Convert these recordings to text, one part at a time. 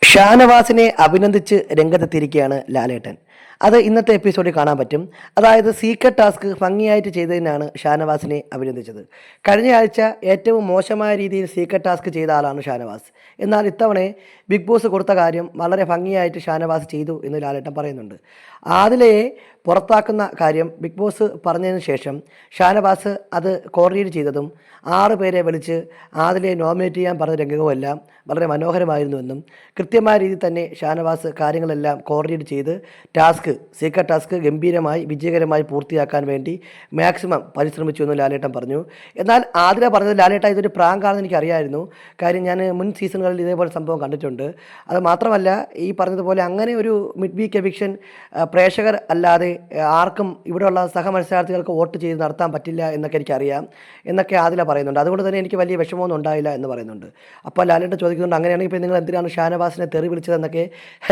ഷാനവാസിനെ അഭിനന്ദിച്ച് രംഗത്തെത്തിയിരിക്കുകയാണ് ലാലേട്ടൻ. അത് ഇന്നത്തെ എപ്പിസോഡിൽ കാണാൻ പറ്റും. അതായത് സീക്രട്ട് ടാസ്ക് ഭംഗിയായിട്ട് ചെയ്തതിനാണ് ഷാനവാസിനെ അഭിനന്ദിച്ചത്. കഴിഞ്ഞ ആഴ്ച ഏറ്റവും മോശമായ രീതിയിൽ സീക്രട്ട് ടാസ്ക് ചെയ്ത ആളാണ് ഷാനവാസ്. എന്നാൽ ഇത്തവണ ബിഗ് ബോസ് കൊടുത്ത കാര്യം വളരെ ഭംഗിയായിട്ട് ഷാനവാസ് ചെയ്തു എന്ന് ലാലേട്ടൻ പറയുന്നുണ്ട്. ആദിലയെ പുറത്താക്കുന്ന കാര്യം ബിഗ് ബോസ് പറഞ്ഞതിന് ശേഷം ഷാനവാസ് അത് കോർഡിനേറ്റ് ചെയ്തതും 6 പേരെ വിളിച്ച് ആദിലയെ നോമിനേറ്റ് ചെയ്യാൻ പറഞ്ഞ രംഗവുമെല്ലാം വളരെ മനോഹരമായിരുന്നുവെന്നും കൃത്യമായ രീതിയിൽ തന്നെ ഷാനവാസ് കാര്യങ്ങളെല്ലാം കോർഡിനേറ്റ് ചെയ്ത് സീക്രട്ട് ടാസ്ക് ഗംഭീരമായി വിജയകരമായി പൂർത്തിയാക്കാൻ വേണ്ടി മാക്സിമം പരിശ്രമിച്ചു എന്ന് ലാലേട്ടൻ പറഞ്ഞു. എന്നാൽ ആദില പറഞ്ഞത് ലാലേട്ട ഇതൊരു പ്രാങ്കാണെന്ന് എനിക്കറിയായിരുന്നു. കാര്യം ഞാൻ മുൻ സീസണുകളിൽ ഇതേപോലെ സംഭവം കണ്ടിട്ടുണ്ട്. അത് മാത്രമല്ല ഈ പറഞ്ഞതുപോലെ അങ്ങനെ ഒരു മിഡ് വീക്ക് എവിക്ഷൻ പ്രേക്ഷകർ അല്ലാതെ ആർക്കും ഇവിടെയുള്ള സഹമത്സരാർത്ഥികൾക്ക് വോട്ട് ചെയ്ത് നടത്താൻ പറ്റില്ല എന്നൊക്കെ എനിക്കറിയാം എന്നൊക്കെ ആദില പറയുന്നുണ്ട്. അതുകൊണ്ട് തന്നെ എനിക്ക് വലിയ വിഷമമൊന്നും ഉണ്ടായില്ല എന്ന് പറയുന്നുണ്ട്. അപ്പോൾ ലാലേട്ടൻ ചോദിക്കുന്നുണ്ട്, അങ്ങനെയാണെങ്കിൽ ഇപ്പോൾ നിങ്ങൾ എന്തിനാണ് ഷാനവാസിനെ തെറി വിളിച്ചതെന്നൊക്കെ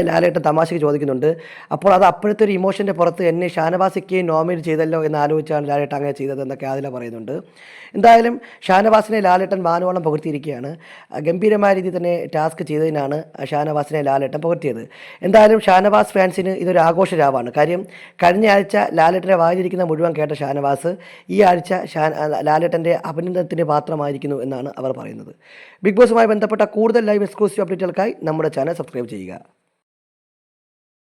ലാലേട്ടൻ തമാശയ്ക്ക് ചോദിക്കുന്നുണ്ട്. അപ്പോൾ അത് അപ്പോഴത്തെ ഒരു ഇമോഷൻ്റെ പുറത്ത് എന്നെ ഷാനവാസിക്ക് നോമിനേറ്റ് ചെയ്തല്ലോ എന്ന് ആലോചിച്ചാണ് ലാലേട്ടൻ അങ്ങനെ ചെയ്തതെന്നൊക്കെ ആദില പറയുന്നുണ്ട്. എന്തായാലും ഷാനവാസിനെ ലാലേട്ടൻ വാനോളം പുകഴ്ത്തിയിരിക്കുകയാണ്. ഗംഭീരമായ രീതിയിൽ തന്നെ ടാസ്ക് ചെയ്തതിനാണ് ഷാനവാസിനെ ലാലേട്ടൻ പുകഴ്ത്തിയത്. എന്തായാലും ഷാനവാസ് ഫാൻസിന് ഇതൊരു ആഘോഷരാവാണ്. കാര്യം കഴിഞ്ഞ ആഴ്ച ലാലേട്ടൻ്റെ വായിലിരിക്കുന്ന മുഴുവൻ കേട്ട ഷാനവാസ് ഈ ആഴ്ച ലാലേട്ടൻ്റെ അഭിനന്ദനത്തിന് പാത്രമായിരിക്കുന്നു എന്നാണ് അവർ പറയുന്നത്. ബിഗ് ബോസുമായി ബന്ധപ്പെട്ട കൂടുതൽ ലൈവ് എക്സ്ക്ലൂസീവ് അപ്ഡേറ്റുകൾക്കായി നമ്മുടെ ചാനൽ സബ്സ്ക്രൈബ് ചെയ്യുക.